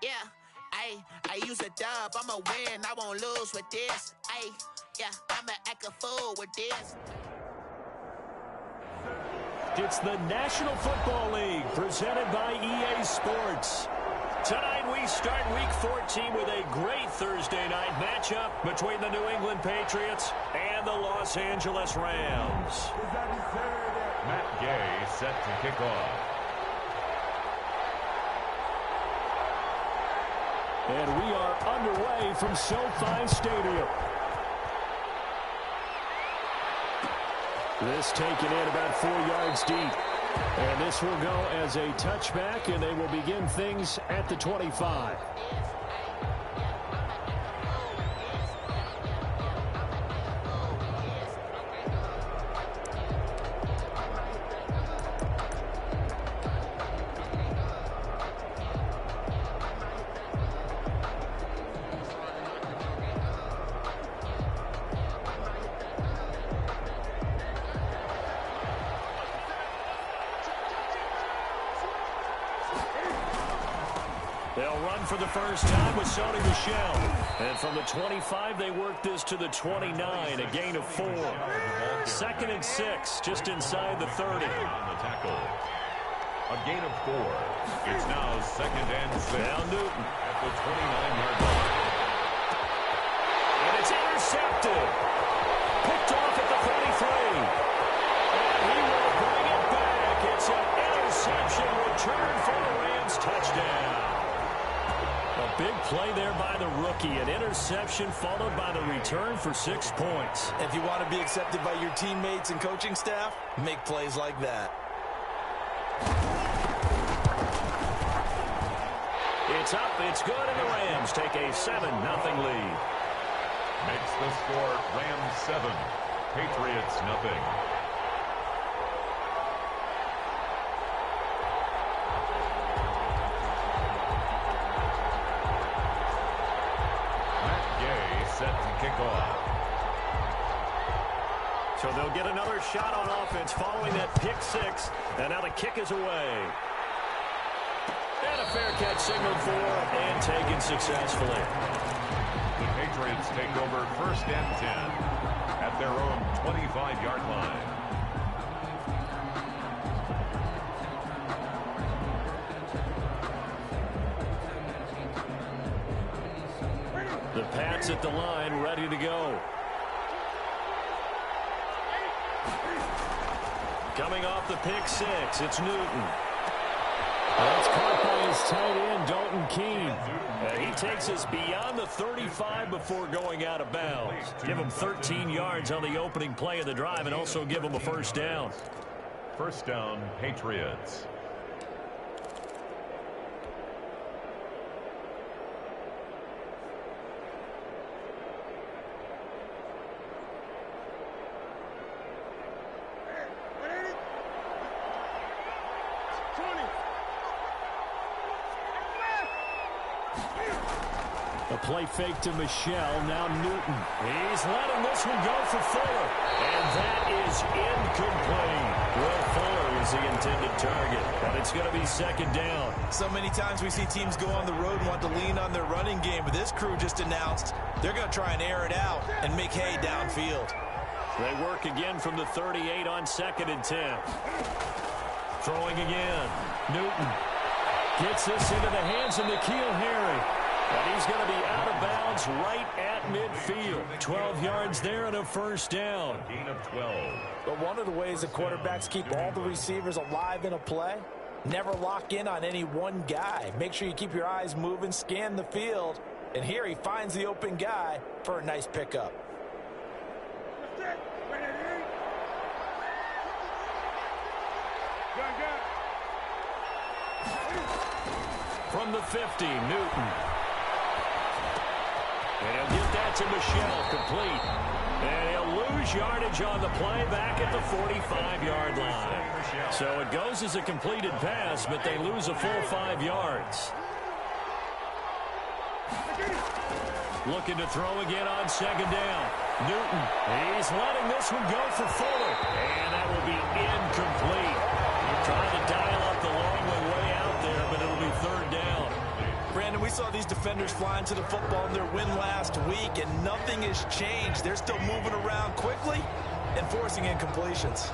Yeah, I use a dub, I'ma win, I won't lose with this. Yeah, I'ma act a fool with this. It's the National Football League presented by EA Sports. Tonight we start Week 14 with a great Thursday night matchup between the New England Patriots and the Los Angeles Rams. Matt Gay set to kick off. And we are underway from SoFi Stadium. This taken in about 4 yards deep. And this will go as a touchback, and they will begin things at the 25. They'll run for the first time with Sony Michel. And from the 25, they work this to the 29, a gain of 4. 2nd and 6, just inside the 30. On the tackle. A gain of 4. It's now 2nd and 6. Now Newton. At the 29-yard line. And it's intercepted. Picked off at the 33. And he will bring it back. It's an interception return for the Rams touchdown. A big play there by the rookie. An interception followed by the return for 6 points. If you want to be accepted by your teammates and coaching staff, make plays like that. It's up, it's good, and the Rams take a 7-0 lead. Makes the score Rams 7, Patriots nothing. Kick off. So they'll get another shot on offense following that pick 6, and now the kick is away. And a fair catch signaled for and taken successfully. The Patriots take over 1st and 10 at their own 25-yard line. The Pats at the line, ready to go. Coming off the pick 6, it's Newton. That's caught by his tight end, Dalton Keene. He takes us beyond the 35 before going out of bounds. Give him 13 yards on the opening play of the drive and also give him a 1st down. 1st down, Patriots. A play fake to Michel, now Newton. He's letting this one go for Fuller. And that is incomplete. Will Fuller is the intended target, but it's going to be 2nd down. So many times we see teams go on the road and want to lean on their running game, but this crew just announced they're going to try and air it out and make hay downfield. They work again from the 38 on 2nd and 10. Throwing again. Newton gets this into the hands of N'Keal Harry. And he's going to be out of bounds right at midfield. 12 yards there and a 1st down. Gain of 12. But one of the ways that quarterbacks keep all the receivers alive in a play, never lock in on any one guy. Make sure you keep your eyes moving, scan the field. And here he finds the open guy for a nice pickup. From the 50, Newton. And he'll get that to Michel, complete. And he'll lose yardage on the play back at the 45-yard line. So it goes as a completed pass, but they lose a full 5 yards. Looking to throw again on 2nd down. Newton, he's letting this one go for Fuller. And that will be incomplete. Trying to dial up the long way out there, but it'll be 3rd down. Brandon, we saw defenders flying to the football in their win last week, and nothing has changed. They're still moving around quickly and forcing incompletions.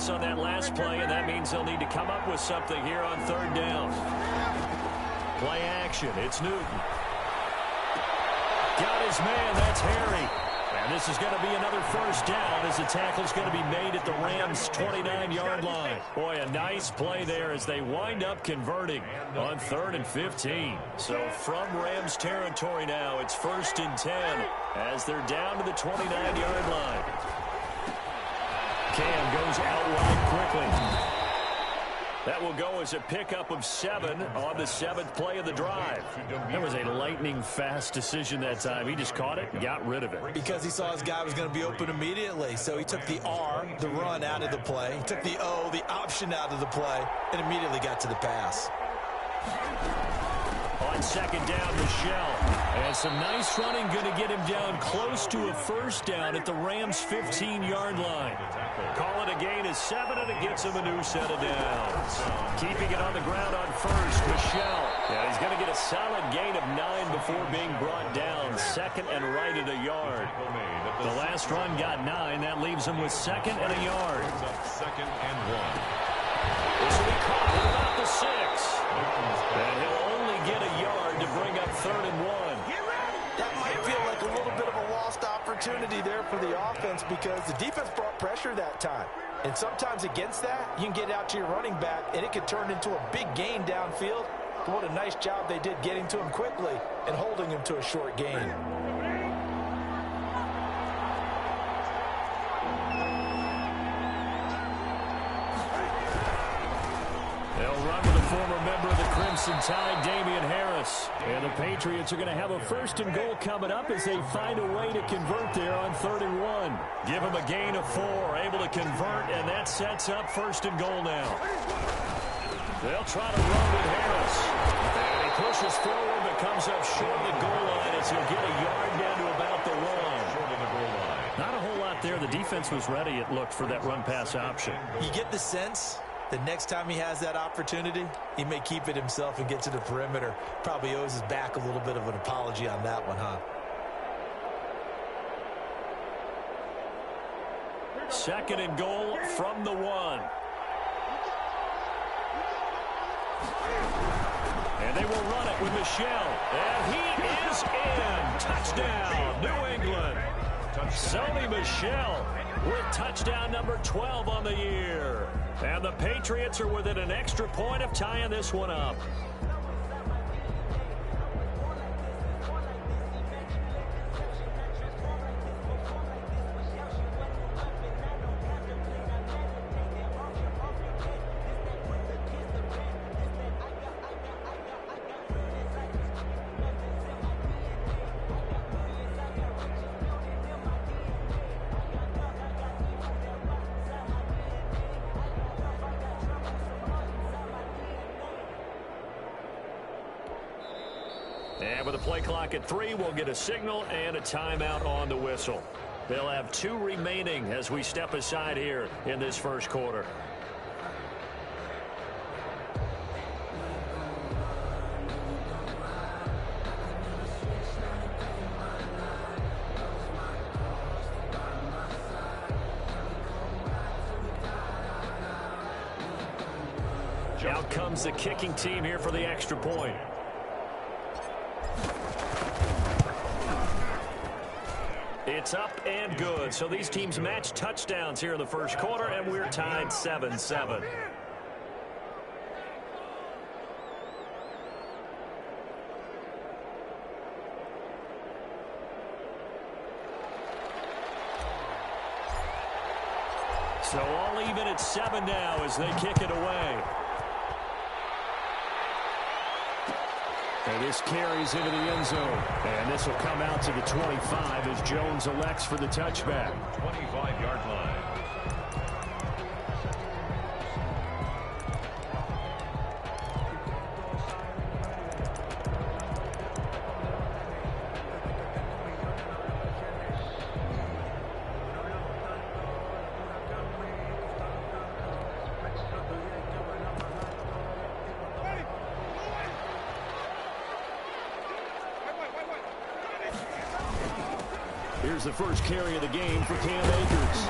On that last play, and that means they'll need to come up with something here on third down. Play action. It's Newton. Got his man. That's Harry. And this is going to be another first down as the tackle's going to be made at the Rams' 29-yard line. Boy, a nice play there as they wind up converting on 3rd and 15. So from Rams territory now, it's 1st and 10 as they're down to the 29-yard line. Cam goes out wide quickly. That will go as a pickup of 7 on the 7th play of the drive. That was a lightning-fast decision that time. He just caught it and got rid of it. Because he saw his guy was going to be open immediately. So he took the R, the run, out of the play. He took the O, the option, out of the play, and immediately got to the pass. On 2nd down, Michelle. And some nice running, going to get him down close to a first down at the Rams' 15-yard line. Call it a gain of 7, and it gets him a new set of downs. Keeping it on the ground on 1st, Michelle. Yeah, he's going to get a solid gain of 9 before being brought down. 2nd and right at a yard. The last run got 9. That leaves him with 2nd and a yard. 2nd and 1. This will be caught at about the 6. And he'll only get a yard to bring up 3rd and 1. That might feel like a little bit of a lost opportunity there for the offense because the defense brought pressure that time. And sometimes against that, you can get out to your running back, and it could turn into a big gain downfield. But what a nice job they did getting to him quickly and holding him to a short gain. They'll run with a former member of the Crimson Tide, Damian Harris. And the Patriots are going to have a 1st and goal coming up as they find a way to convert there on 3rd and 1. Give them a gain of 4, able to convert, and that sets up 1st and goal now. They'll try to run with Harris. And he pushes forward but comes up short of the goal line as he'll get a yard down to about the 1. Not a whole lot there. The defense was ready, it looked, for that run-pass option. You get the sense the next time he has that opportunity, he may keep it himself and get to the perimeter. Probably owes his back a little bit of an apology on that one, huh? 2nd and goal from the 1. And they will run it with Michelle. And he is in. Touchdown, New England. Sony Michel with touchdown number 12 on the year. And the Patriots are within an extra point of tying this one up. And with the play clock at 3, we'll get a signal and a timeout on the whistle. They'll have 2 remaining as we step aside here in this first quarter. Out comes the kicking team here for the extra point. It's up and good. So these teams match touchdowns here in the first quarter, and we're tied 7-7. So all even at 7 now as they kick it away. And this carries into the end zone. And this will come out to the 25 as Jones elects for the touchback. 25-yard line. Here's the first carry of the game for Cam Akers.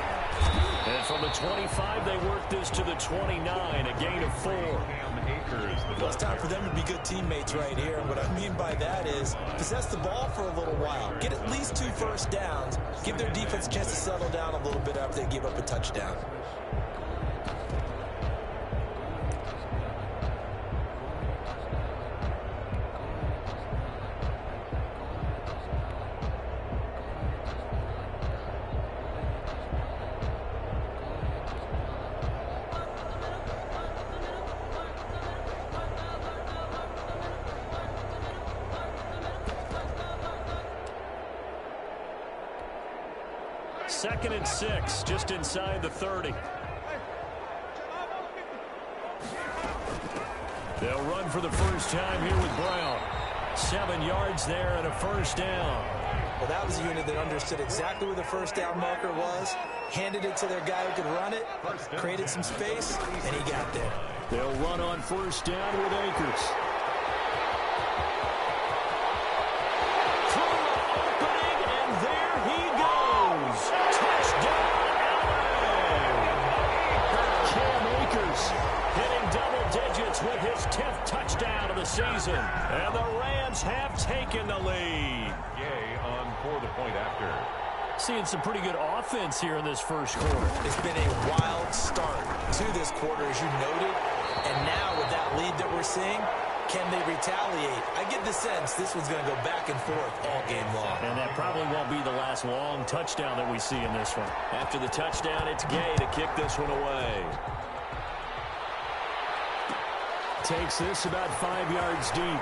And from the 25, they work this to the 29, a gain of 4. Well, it's time for them to be good teammates right here. And what I mean by that is possess the ball for a little while. Get at least 2 first downs. Give their defense a chance to settle down a little bit after they give up a touchdown. Second and 6, just inside the 30. They'll run for the first time here with Brown. 7 yards there and a first down. Well, that was a unit that understood exactly where the first down marker was, handed it to their guy who could run it, created some space, and he got there. They'll run on first down with Akers. With his 10th touchdown of the season. And the Rams have taken the lead. Gay on for the point after. Seeing some pretty good offense here in this first quarter. It's been a wild start to this quarter, as you noted. And now with that lead that we're seeing, can they retaliate? I get the sense this one's going to go back and forth all game long. And that probably won't be the last long touchdown that we see in this one. After the touchdown, it's Gay to kick this one away. Takes this about 5 yards deep.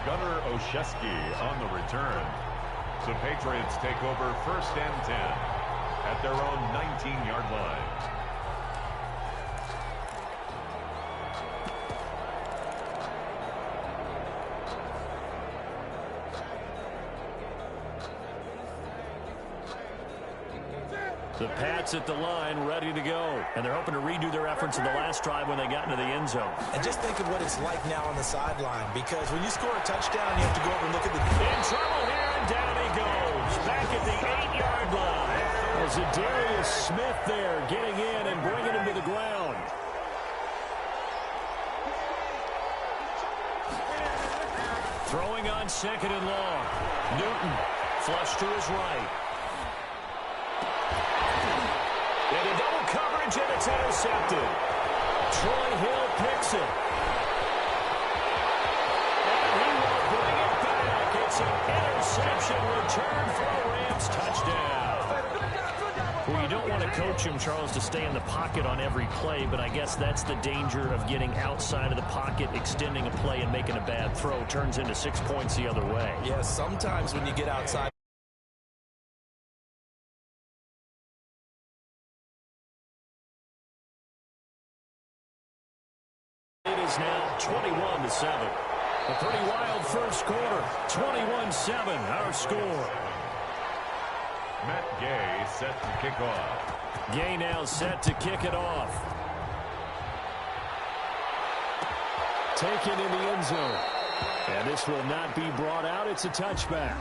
Gunnar Olszewski on the return. The Patriots take over first and 10 at their own 19-yard line. The Pats at the line, ready to go. And they're hoping to redo their efforts in the last drive when they got into the end zone. And just think of what it's like now on the sideline, because when you score a touchdown, you have to go over and look at the... In trouble here, and down he goes. Back at the 8-yard line. As Zadarius Smith there getting in and bringing him to the ground. Throwing on second and long. Newton, flush to his right. Into double coverage, and it's intercepted. Troy Hill picks it. And he will bring it back. It's an interception return for a Rams touchdown. Well, you don't want to coach him, Charles, to stay in the pocket on every play, but I guess that's the danger of getting outside of the pocket, extending a play, and making a bad throw. Turns into 6 points the other way. Yeah, sometimes when you get outside, now 21-7. A pretty wild first quarter. 21-7, our score. Matt Gay set to kick off. Gay now set to kick it off. Taken in the end zone. And this will not be brought out. It's a touchback.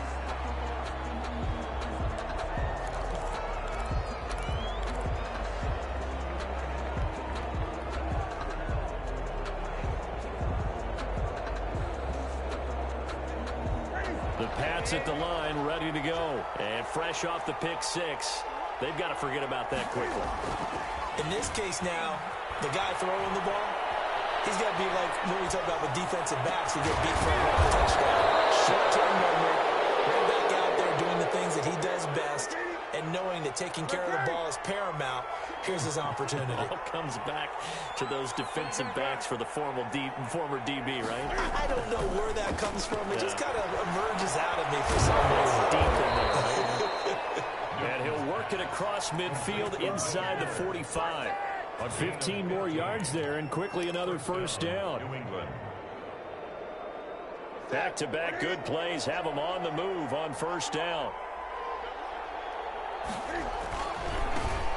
The Pats at the line, ready to go. And fresh off the pick six. They've got to forget about that quickly. In this case now, the guy throwing the ball, he's got to be like when we talk about with defensive backs who get beat for a touchdown. Short-term memory, right back out there doing the things that he does best, and knowing that taking care of the ball is paramount. Here's his opportunity. It all comes back to those defensive backs for the former DB, right? I don't know where that comes from. It just kind of emerges out of me for some reason. Deep in there. And he'll work it across midfield inside the 45. 15 more yards there, and quickly another first down. New England. Back-to-back good plays have them on the move on first down.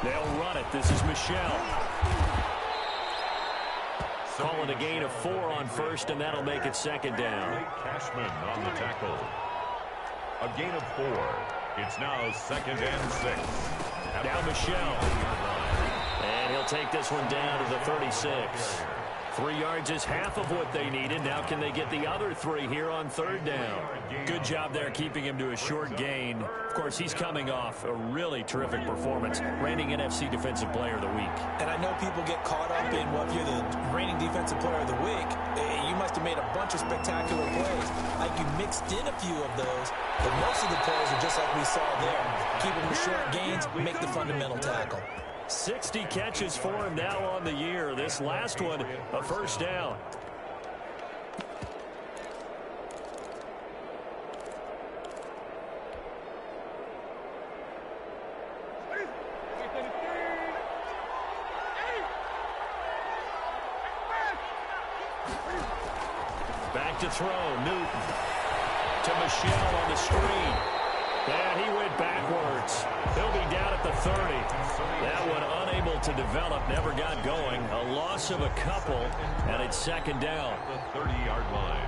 They'll run it. This is Michelle. calling a gain of 4 on first, and that'll make it second down. Cashman on the tackle. A gain of 4. It's now second and 6. Now Michelle. And he'll take this one down to the 36. 3 yards is half of what they needed. Now can they get the other 3 here on third down? Good job there keeping him to a short gain. Of course, he's coming off a really terrific performance. Reigning NFC Defensive Player of the Week. And I know people get caught up in, well, if you're the reigning Defensive Player of the Week, you must have made a bunch of spectacular plays. Like you mixed in a few of those, but most of the plays are just like we saw there. Keep them to short gains, make the fundamental tackle. 60 catches for him now on the year. This last one, a first down. Back to throw, Newton. To Michelle on the screen. And he went backwards. He'll be down at the 30. That one unable to develop, never got going. A loss of a couple, and it's second down. The 30-yard line.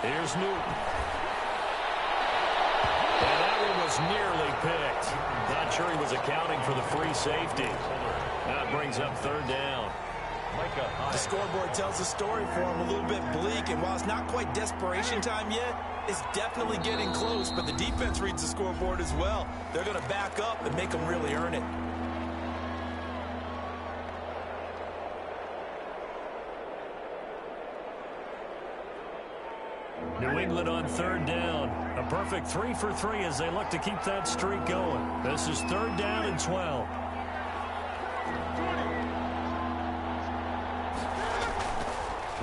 Here's Newton. And that one was nearly picked. Not sure he was accounting for the free safety. That brings up third down. The scoreboard tells the story for him, a little bit bleak, and while it's not quite desperation time yet, it's definitely getting close, but the defense reads the scoreboard as well. They're going to back up and make them really earn it. New England on third down. A perfect 3 for 3 as they look to keep that streak going. This is third down and 12.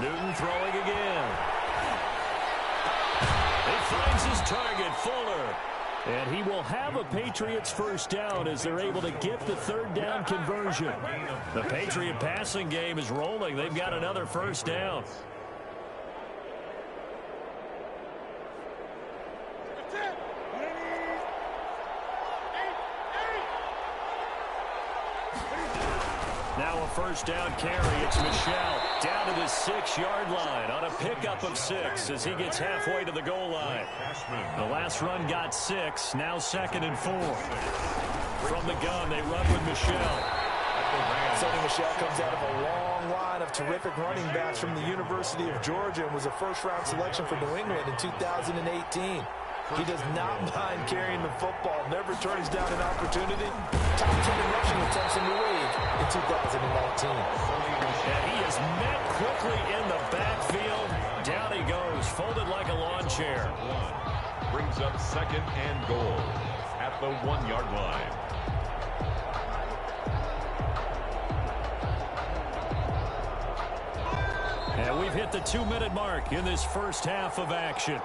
Newton throwing again. He finds his target, Fuller. And he will have a Patriots first down as they're able to get the third down conversion. The Patriot passing game is rolling. They've got another first down. Now a first down carry. It's Michelle down to the 6-yard line on a pickup of 6 as he gets halfway to the goal line. The last run got 6. Now second and 4. From the gun, they run with Michelle. Sonny Michel comes out of a long line of terrific running backs from the University of Georgia and was a first-round selection for New England in 2018. He does not mind carrying the football, never turns down an opportunity. Top 10 in rushing attempts in the league in 2019. And he is met quickly in the backfield. Down he goes, folded like a lawn chair. Brings up second and goal at the 1-yard line. And we've hit the 2-minute mark in this first half of action.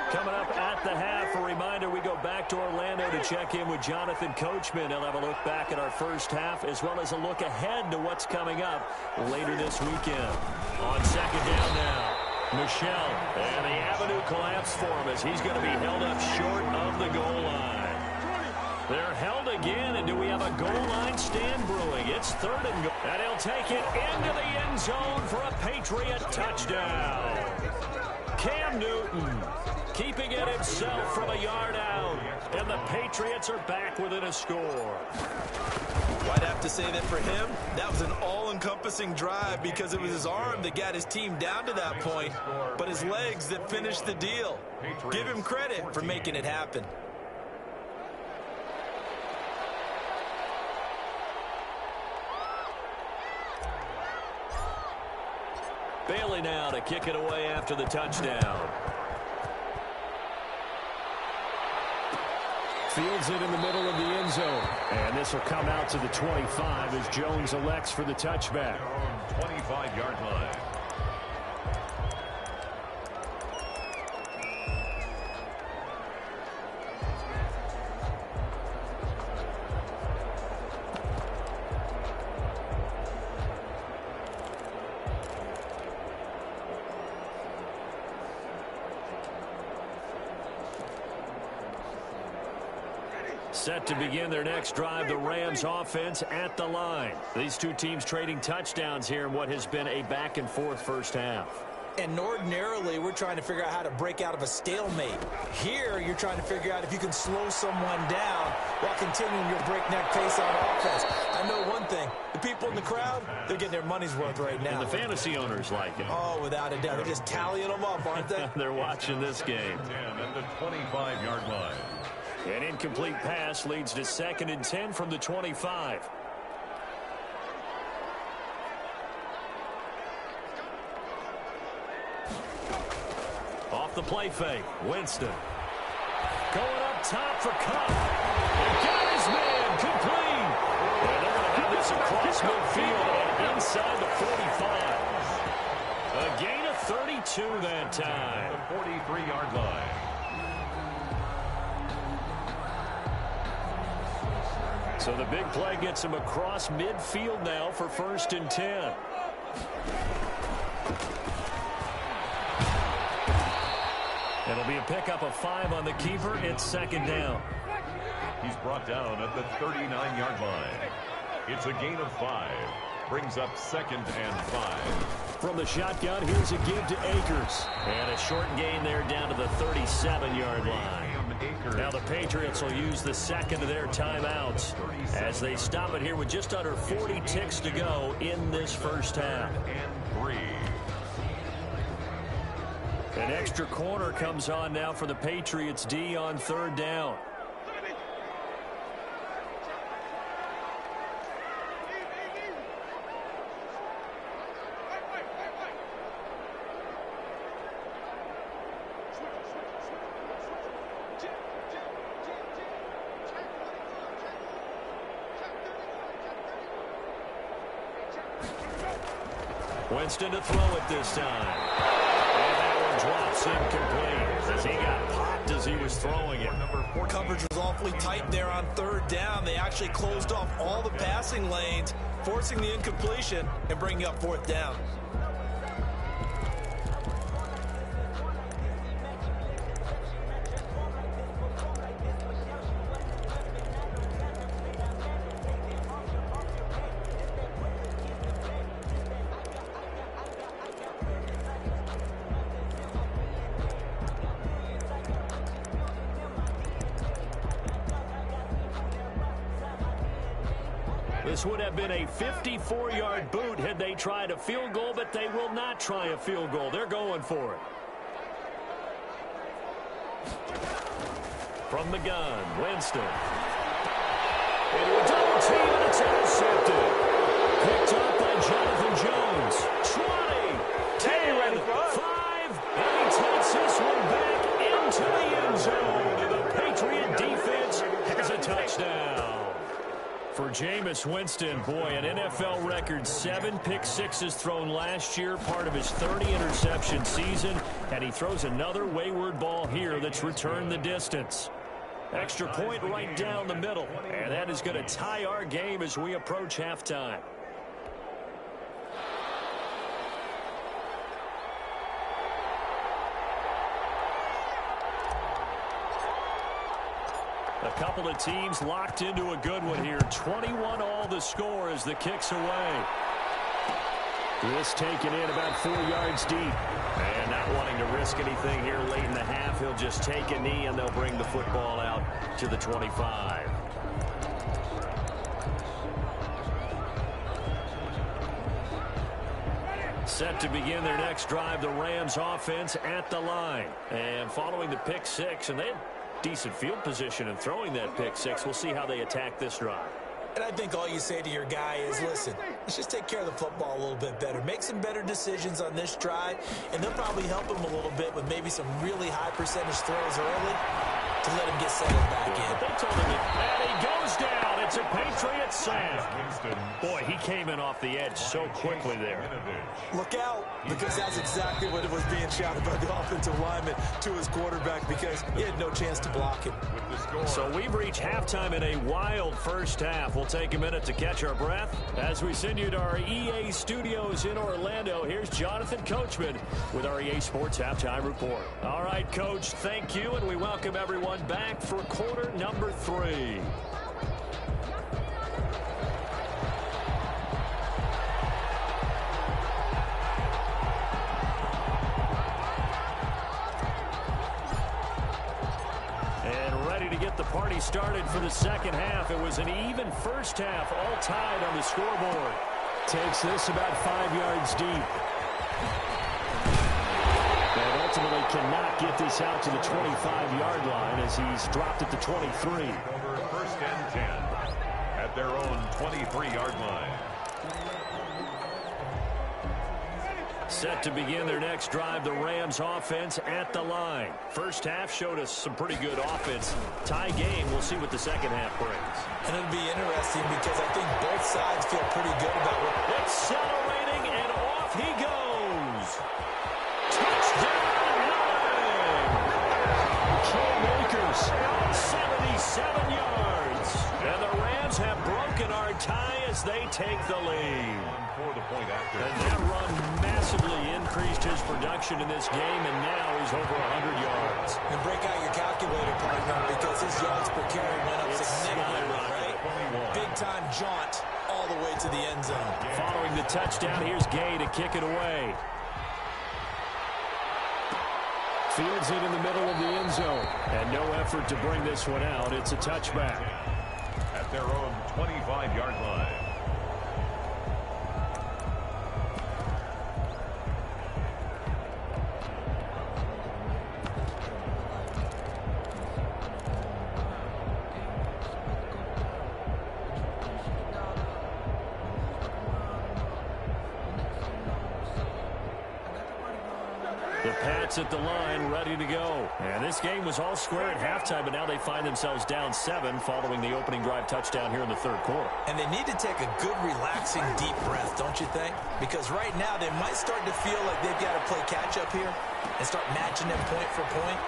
Coming up at the half, a reminder, we go back to Orlando to check in with Jonathan Coachman. He'll have a look back at our first half as well as a look ahead to what's coming up later this weekend. On second down now, Michelle. And the avenue collapsed for him as he's going to be held up short of the goal line. They're held again, and do we have a goal line stand brewing? It's third and goal. And he'll take it into the end zone for a Patriot touchdown. Cam Newton keeping it himself from a yard out. And the Patriots are back within a score. I'd have to say that for him, that was an all-encompassing drive because it was his arm that got his team down to that point, but his legs that finished the deal. Give him credit for making it happen. Bailey now to kick it away after the touchdown. Fields it in the middle of the end zone. And this will come out to the 25 as Jones elects for the touchback. 25-yard line. Set to begin their next drive, the Rams offense at the line. These two teams trading touchdowns here in what has been a back-and-forth first half. And ordinarily, we're trying to figure out how to break out of a stalemate. Here, you're trying to figure out if you can slow someone down while continuing your breakneck pace on offense. I know one thing. The people in the crowd, they're getting their money's worth right now. And the fantasy owners like it. Oh, without a doubt. They're just tallying them up, aren't they? They're watching this game. 10 at the 25-yard line. An incomplete pass leads to 2nd and 10 from the 25. Off the play fake, Winston. Going up top for Cup. And got his man complete. And they're going to have this across midfield and inside the 45. A gain of 32 that time. The 43-yard line. So the big play gets him across midfield now for 1st and 10. It'll be a pickup of 5 on the keeper. It's 2nd down. He's brought down at the 39-yard line. It's a gain of 5. Brings up 2nd and 5. From the shotgun, here's a give to Akers. And a short gain there down to the 37-yard line. Now the Patriots will use the 2nd of their timeouts as they stop it here with just under 40 ticks to go in this first half. And 3. An extra corner comes on now for the Patriots D on 3rd down. Winston to throw it this time. And that one drops incomplete as he got popped as he was throwing it. Coverage was awfully tight there on 3rd down. They actually closed off all the passing lanes, forcing the incompletion and bringing up 4th down. This would have been a 54-yard boot had they tried a field goal, but they will not try a field goal. They're going for it. From the gun, Winston. Into a double team, and it's intercepted. Picked up by Jonathan Jones. 20, 10, 5, and he takes this one back into the end zone. And the Patriot defense has a touchdown. For Jameis Winston, boy, an NFL record 7 pick-sixes thrown last year, part of his 30-interception season, and he throws another wayward ball here that's returned the distance. Extra point right down the middle, and that is going to tie our game as we approach halftime. A couple of teams locked into a good one here. 21 all the score as the kick's away. This taken in about 4 yards deep. And not wanting to risk anything here late in the half, he'll just take a knee and they'll bring the football out to the 25. Set to begin their next drive, the Rams offense at the line. And following the pick six, and they had decent field position in throwing that pick six. We'll see how they attack this drive. And I think all you say to your guy is, listen, let's just take care of the football a little bit better. Make some better decisions on this drive, and they'll probably help him a little bit with maybe some really high percentage throws early to let him get settled back in. They told him and he goes down. It's a Patriot sack. Boy, he came in off the edge so quickly there. Look out, because that's exactly what it was being shouted by the offensive lineman to his quarterback, because he had no chance to block it. So we've reached halftime in a wild first half. We'll take a minute to catch our breath as we send you to our EA studios in Orlando. Here's Jonathan Coachman with our EA Sports Halftime Report. All right, Coach, thank you, and we welcome everyone one back for quarter number 3. And ready to get the party started for the second half. It was an even first half, all tied on the scoreboard. Takes this about 5 yards deep. And ultimately cannot get this out to the 25-yard line as he's dropped at the 23. Over first and 10 at their own 23-yard line. Set to begin their next drive, the Rams offense at the line. First half showed us some pretty good offense. Tie game, we'll see what the second half brings. And it'll be interesting because I think both sides feel pretty good about what... Accelerating, and off he goes. Touchdown, Cam Akers, 77 yards. And the Rams have broken our tie as they take the lead. For the point after. And that run massively increased his production in this game, and now he's over 100 yards. And break out your calculator, partner, because his yards per carry went up significantly, right? Big-time jaunt all the way to the end zone. Following the touchdown, here's Gay to kick it away. Fields it in the middle of the end zone. And no effort to bring this one out. It's a touchback. At their own 25-yard line. The Pats at the line, ready to go. And this game was all square at halftime, but now they find themselves down 7 following the opening drive touchdown here in the third quarter. And they need to take a good, relaxing, deep breath, don't you think? Because right now they might start to feel like they've got to play catch-up here and start matching them point for point.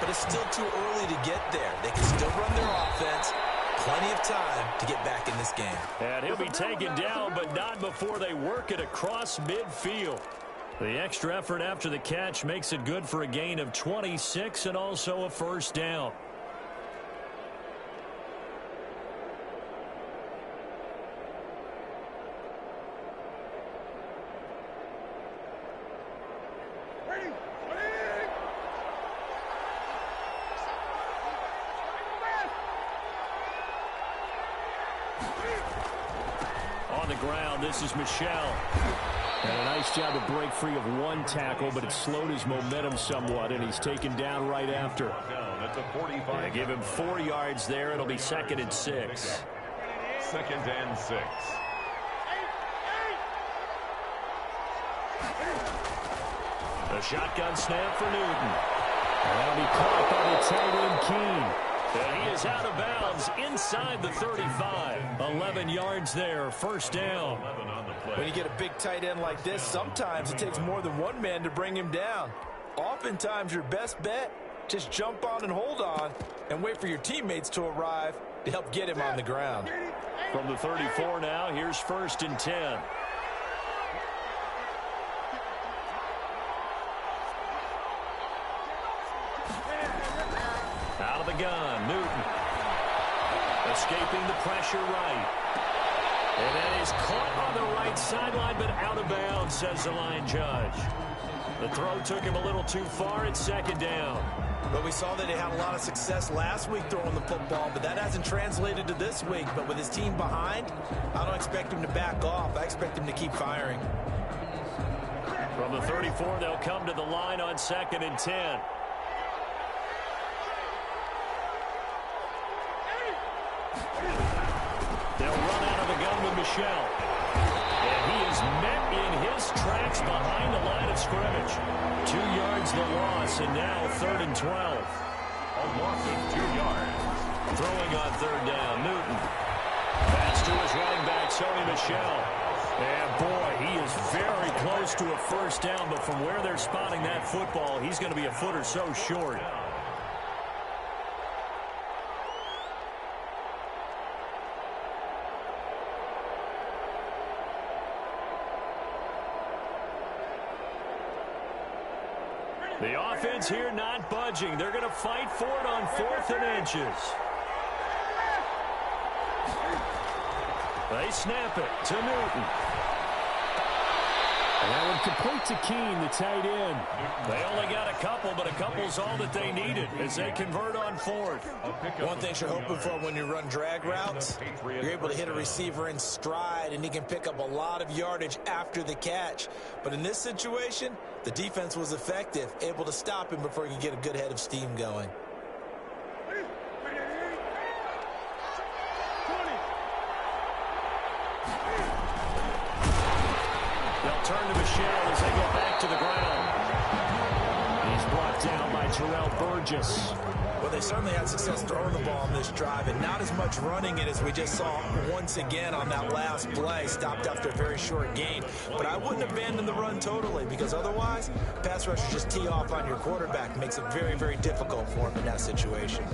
But it's still too early to get there. They can still run their offense. Plenty of time to get back in this game. And he'll be taken down, but not before they work it across midfield. The extra effort after the catch makes it good for a gain of 26 and also a first down. On the ground, this is Michel. And a nice job to break free of one tackle, but it slowed his momentum somewhat, and he's taken down right after. At the 45. They give him 4 yards there. It'll be 2nd and 6. 2nd and 6. The shotgun snap for Newton. And he caught by the tight end Keene. And he is out of bounds inside the 35. 11 yards there, first down. When you get a big tight end like this, sometimes it takes more than one man to bring him down. Oftentimes, your best bet, just jump on and hold on and wait for your teammates to arrive to help get him on the ground. From the 34 now, here's 1st and 10. Out of the gun, Newton. Escaping the pressure right. And that is caught on the right sideline, but out of bounds, says the line judge. The throw took him a little too far. It's 2nd down. But we saw that he had a lot of success last week throwing the football, but that hasn't translated to this week. But with his team behind, I don't expect him to back off. I expect him to keep firing. From the 34, they'll come to the line on 2nd and 10. They'll run out of the gun with Michel. And he is met in his tracks behind the line of scrimmage. 2 yards the loss, and now 3rd and 12. A loss of 2 yards. Throwing on 3rd down, Newton. Pass to his running back, Sony Michel. And boy, he is very close to a first down, but from where they're spotting that football, he's going to be a foot or so short. The offense here not budging. They're going to fight for it on 4th and inches. They snap it to Newton. And that one complete to Keene, the tight end. They only got a couple, but a couple's all that they needed as they convert on 4th. One thing you're hoping for when you run drag routes, you're able to hit a receiver in stride, and he can pick up a lot of yardage after the catch. But in this situation, the defense was effective, able to stop him before he could get a good head of steam going. Turn to Michelle as they go back to the ground. He's brought down by Terrell Burgess. Well, they certainly had success throwing the ball on this drive, and not as much running it as we just saw once again on that last play. Stopped after a very short gain. But I wouldn't abandon the run totally, because otherwise, pass rushers just tee off on your quarterback. Makes it very, very difficult for him in that situation.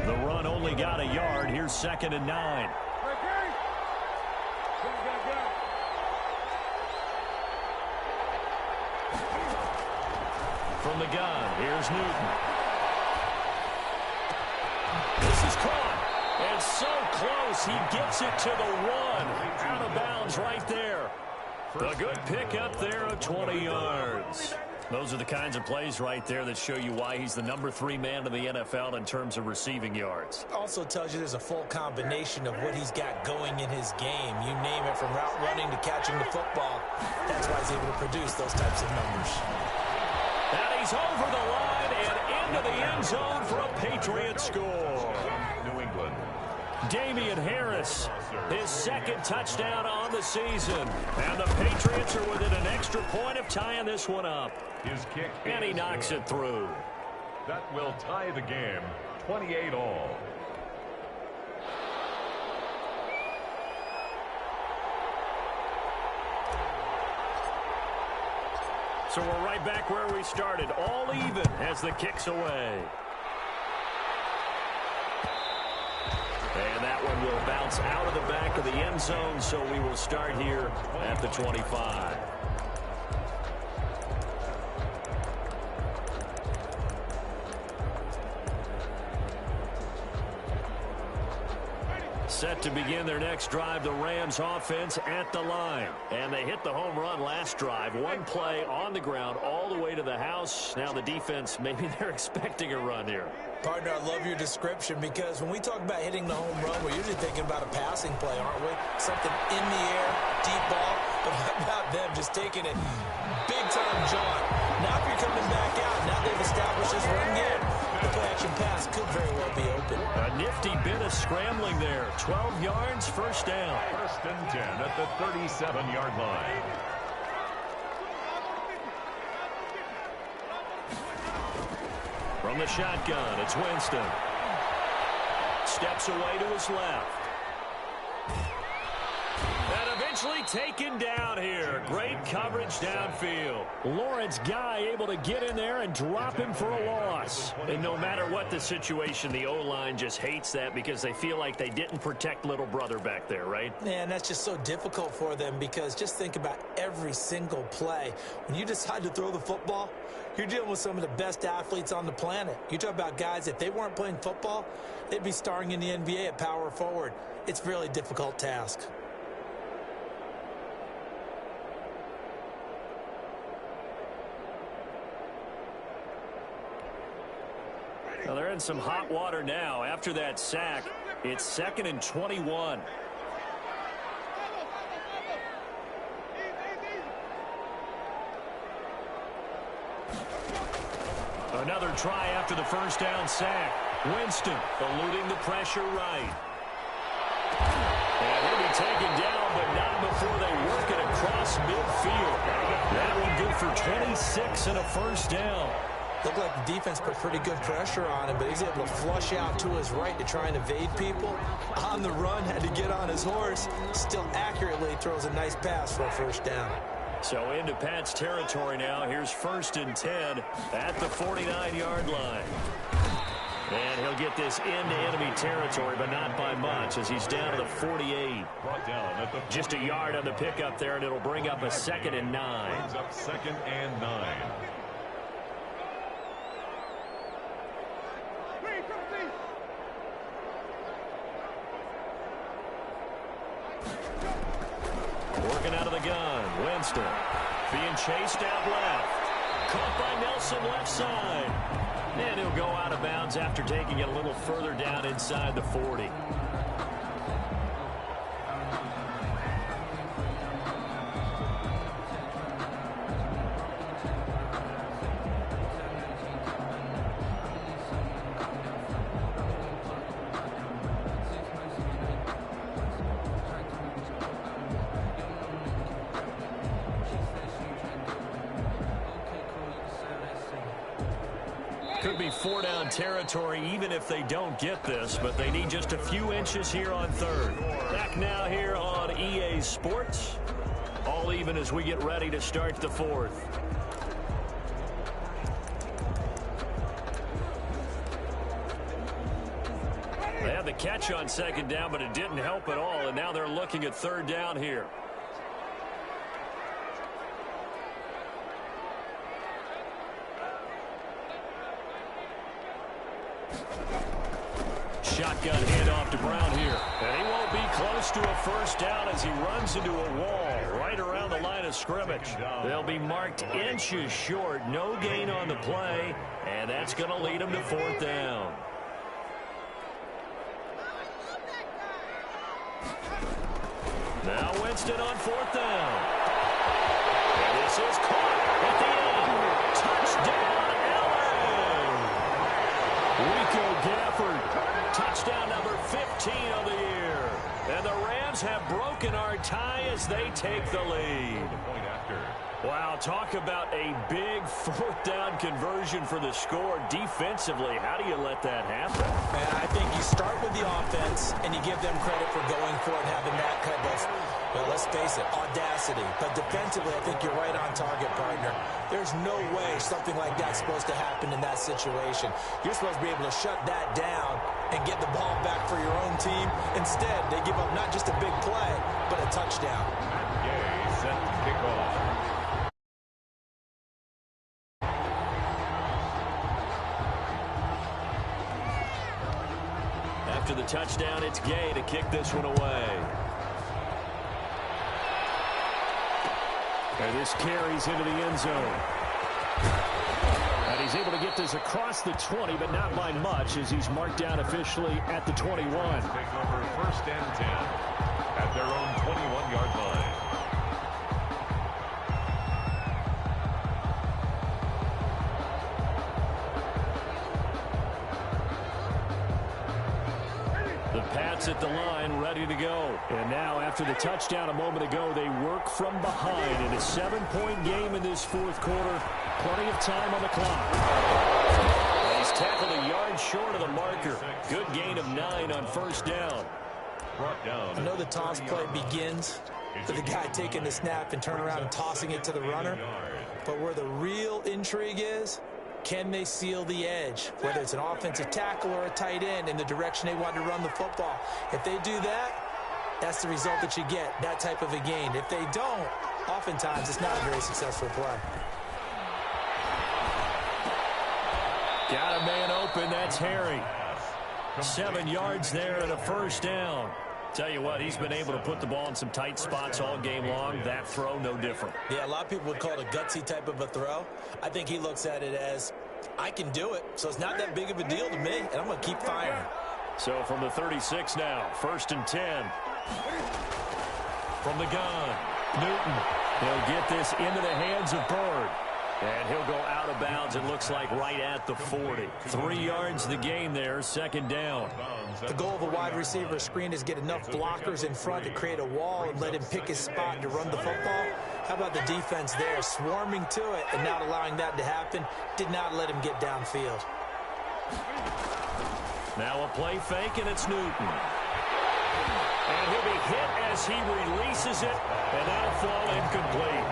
The run only got a yard. Here's 2nd and 9. From the gun, here's Newton. This is caught. And so close, he gets it to the 1. Out of bounds right there. A good pickup there of 20 yards. Those are the kinds of plays right there that show you why he's the number 3 man in the NFL in terms of receiving yards. Also tells you there's a full combination of what he's got going in his game. You name it, from route running to catching the football. That's why he's able to produce those types of numbers. And he's over the line and into the end zone for a Patriots score. New England. Damian Harris, his 2nd touchdown on the season. And the Patriots are within an extra point of tying this one up. His kick And he knocks it through. That will tie the game, 28 all. So we're right back where we started, all even as the kick's away. And that one will bounce out of the back of the end zone, so we will start here at the 25. Set to begin their next drive, the Rams offense at the line. And they hit the home run last drive. One play on the ground all the way to the house. Now the defense, maybe they're expecting a run here. Partner, I love your description, because when we talk about hitting the home run, we're usually thinking about a passing play, aren't we? Something in the air, deep ball. But how about them just taking it big time, John? Now if you're coming back out, now they've established this run game. The play-action pass could very well be open. A nifty bit of scrambling there. 12 yards, first down. 1st and 10 at the 37-yard line. From the shotgun, it's Winston. Steps away to his left. And eventually taken down here. Great coverage downfield. Lawrence Guy able to get in there and drop him for a loss. And no matter what the situation, the O-line just hates that because they feel like they didn't protect little brother back there, right? Yeah, and that's just so difficult for them, because just think about every single play. When you decide to throw the football, you're dealing with some of the best athletes on the planet. You talk about guys, if they weren't playing football, they'd be starring in the NBA at power forward. It's a really difficult task. Well, they're in some hot water now. After that sack, it's 2nd and 21. Another try after the first down sack. Winston eluding the pressure right. And he'll be taken down, but not before they work it across midfield. That one good for 26 and a first down. Looked like the defense put pretty good pressure on him, but he's able to flush out to his right to try and evade people. On the run, had to get on his horse. Still accurately throws a nice pass for a first down. So into Pat's territory now. Here's 1st and 10 at the 49-yard line. And he'll get this into enemy territory, but not by much, as he's down to the 48. Just a yard on the pickup there, and it'll bring up a 2nd and 9. Brings up 2nd and 9. Winston. Being chased out left. Caught by Nelson left side. And he'll go out of bounds after taking it a little further down inside the 40. Could be 4-down territory even if they don't get this, but they need just a few inches here on third. Back now here on EA Sports. All even as we get ready to start the fourth. They had the catch on second down, but it didn't help at all, and now they're looking at third down here. Shotgun handoff to Brown here. And he won't be close to a first down as he runs into a wall right around the line of scrimmage. They'll be marked inches short. No gain on the play. And that's going to lead them to fourth down. Now Winston on fourth down. And this is caught at the end. Touchdown, LA! Rico Gafford. Touchdown number 15 of the year. And the Rams have broken our tie as they take the lead. Wow, talk about a big fourth down conversion for the score. Defensively, how do you let that happen? Man, I think you start with the offense and you give them credit for going for it and having that kind of, well, let's face it, audacity. But defensively, I think you're right on target, partner. There's no way something like that's supposed to happen in that situation. You're supposed to be able to shut that down and get the ball back for your own team. Instead, they give up not just a big play, but a touchdown. Gay set to kick off. After the touchdown, it's Gay to kick this one away. And this carries into the end zone. And he's able to get this across the 20, but not by much as he's marked down officially at the 21. Take over first and 10 at their own 21-yard line. The Pats at the line, ready to go. And now, after the touchdown a moment ago, they work from behind in a 7-point game in this fourth quarter. Plenty of time on the clock. He's tackled a yard short of the marker. Good gain of 9 on first down. I know the toss play begins with the guy taking the snap and turn around and tossing it to the runner. But where the real intrigue is, can they seal the edge, whether it's an offensive tackle or a tight end, in the direction they want to run the football? If they do that, that's the result that you get, that type of a gain. If they don't, oftentimes it's not a very successful play. Got a man open, that's Harry. 7 yards there and a first down. Tell you what, he's been able to put the ball in some tight spots all game long. That throw, no different. Yeah, a lot of people would call it a gutsy type of a throw. I think he looks at it as, I can do it, so it's not that big of a deal to me, and I'm going to keep firing. So from the 36 now, first and 10. From the gun, Newton. He'll get this into the hands of Bird. And he'll go out of bounds, it looks like, right at the 40. 3 yards the gain there, second down. The goal of a wide receiver screen is get enough blockers in front to create a wall and let him pick his spot to run the football. How about the defense there, swarming to it and not allowing that to happen? Did not let him get downfield. Now a play fake, and it's Newton. And he'll be hit as he releases it, and that'll fall incomplete.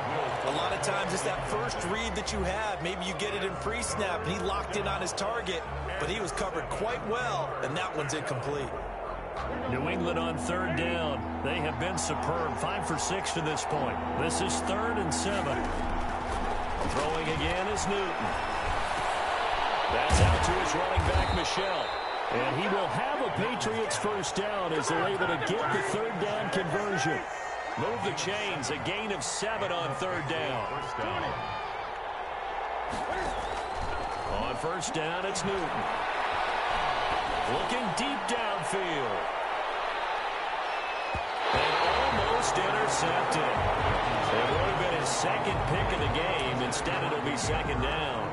A lot of times it's that first read that you have. Maybe you get it in pre-snap, and he locked in on his target, but he was covered quite well, and that one's incomplete. New England on third down. They have been superb. 5 for 6 to this point. This is 3rd and 7. Throwing again is Newton. That's out to his running back, Michel. And he will have a Patriots first down as they're able to get the third down conversion. Move the chains. A gain of 7 on third down. First down. On first down, it's Newton. Looking deep downfield. And almost intercepted. It would have been his second pick of the game. Instead, it'll be second down.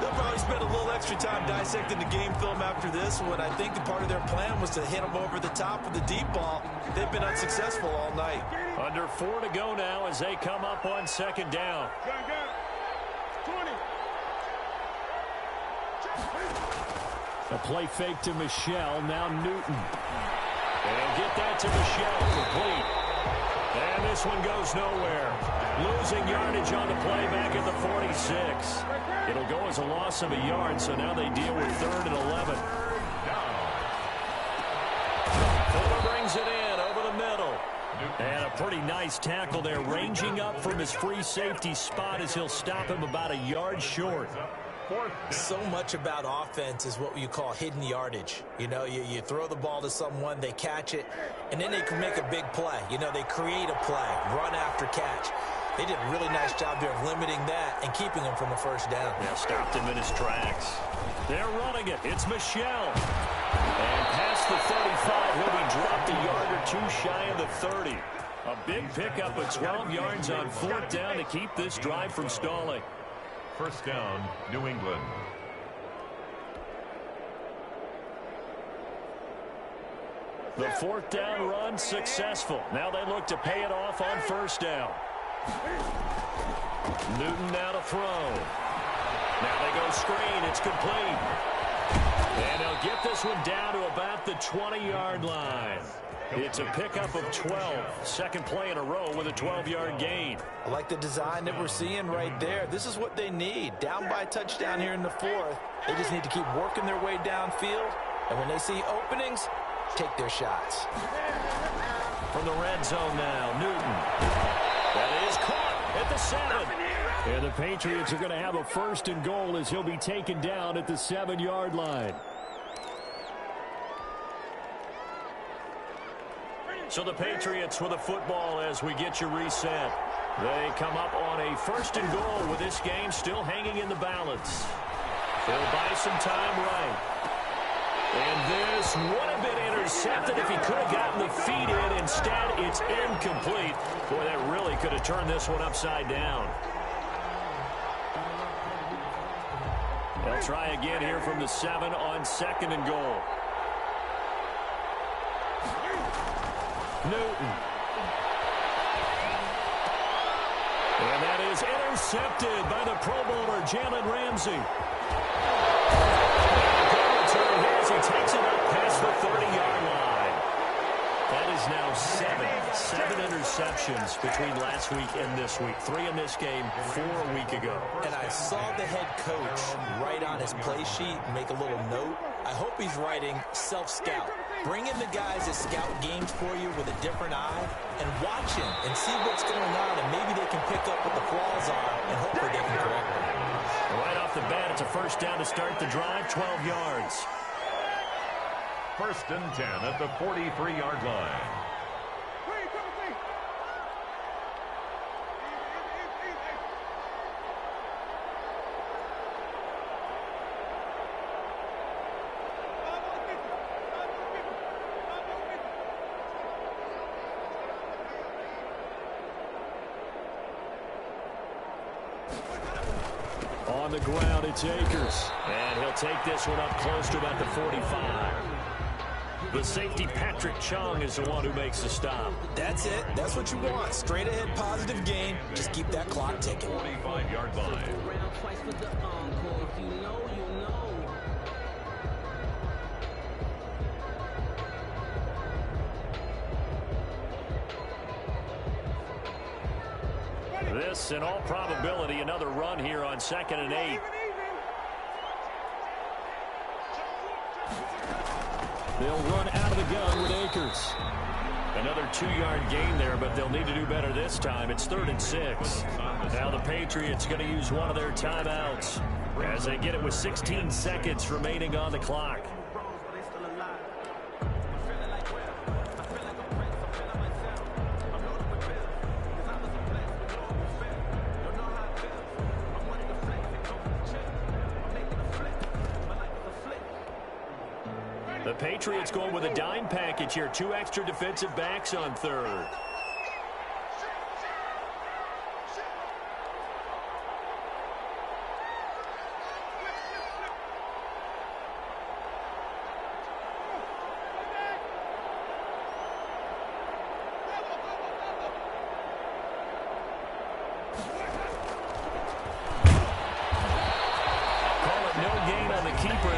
They'll probably spend a little extra time dissecting the game film after this one. I think the part of their plan was to hit them over the top with the deep ball. They've been unsuccessful all night. Under 4 to go now as they come up on second down. 20. A play fake to Michelle. Now Newton. And get that to Michelle. Complete. And this one goes nowhere. Losing yardage on the play back at the 46. It'll go as a loss of a yard, so now they deal with 3rd and 11. Fuller brings it in over the middle. And a pretty nice tackle there, ranging up from his free safety spot as he'll stop him about a yard short. So much about offense is what you call hidden yardage. You know, you throw the ball to someone, they catch it, and then they can make a big play. You know, they create a play, run after catch. They did a really nice job there of limiting that and keeping him from a first down. Yeah, stopped him in his tracks. They're running it. It's Michelle. And past the 35, he'll be dropped a yard or 2 shy of the 30. A big pickup of 12 yards on 4th down to keep this drive from stalling. First down, New England. The 4th down run successful. Now they look to pay it off on first down. Newton now to throw. Now they go screen. It's complete. And they'll get this one down to about the 20-yard line. It's a pickup of 12. Second play in a row with a 12-yard gain. I like the design that we're seeing right there. This is what they need. Down by a touchdown here in the 4th. They just need to keep working their way downfield. And when they see openings, take their shots. From the red zone now, Newton. That is caught at the 7. And the Patriots are going to have a 1st and goal as he'll be taken down at the 7-yard line. So the Patriots with a football as we get you reset. They come up on a 1st and goal with this game still hanging in the balance. They'll buy some time right. And this would have been intercepted if he could have gotten the feet in. Instead, it's incomplete. Boy, that really could have turned this one upside down. They'll try again here from the 7 on 2nd and goal. Newton. And that is intercepted by the Pro Bowler, Jalen Ramsey. As he takes it up past the 30-yard line. That is now 7 interceptions between last week and this week. 3 in this game, 4 a week ago. And I saw the head coach write on his play sheet, make a little note. I hope he's writing self-scout. Bring in the guys that scout games for you with a different eye and watch him and see what's going on, and maybe they can pick up what the flaws are and hopefully they can correct them. Right off the bat, it's a 1st down to start the drive, 12 yards. 1st and 10 at the 43-yard line. On the ground, it's Akers. And he'll take this one up close to about the 45. The safety, Patrick Chung, is the one who makes the stop. That's it. That's what you want. Straight ahead, positive gain. Just keep that clock ticking. 45-yard line. This, in all probability, another run here on 2nd and 8. They'll run out of the gun with Akers. Another 2-yard gain there, but they'll need to do better this time. It's 3rd and 6. Now the Patriots going to use one of their timeouts as they get it with 16 seconds remaining on the clock. The Patriots going with a dime package here. 2 extra defensive backs on third.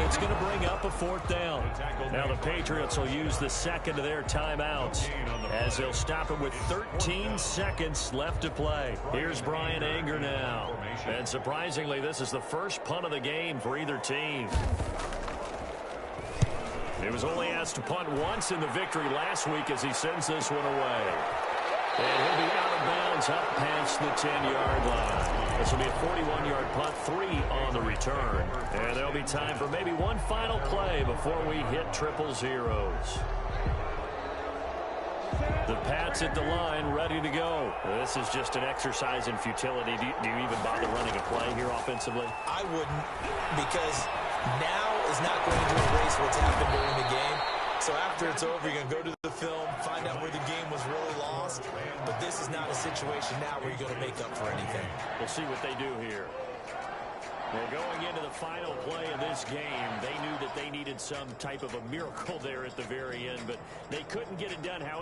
It's going to bring up a 4th down. Now the Patriots will use the second of their timeouts as they'll stop it with 13 seconds left to play. Here's Brian Anger now. And surprisingly, this is the first punt of the game for either team. He was only asked to punt once in the victory last week as he sends this one away. And he'll be out of bounds up past the 10-yard line. This will be a 41-yard punt, 3 on the return. And there'll be time for maybe one final play before we hit triple zeros. The Pats at the line, ready to go. This is just an exercise in futility. Do you even bother running a play here offensively? I wouldn't, because now is not going to erase what's happened during the game. So after it's over, you're going to go to the film, find out where the game was really lost. But this is not a situation now where you're going to make up for anything. We'll see what they do here. Well, going into the final play of this game, they knew that they needed some type of a miracle there at the very end, but they couldn't get it done. However,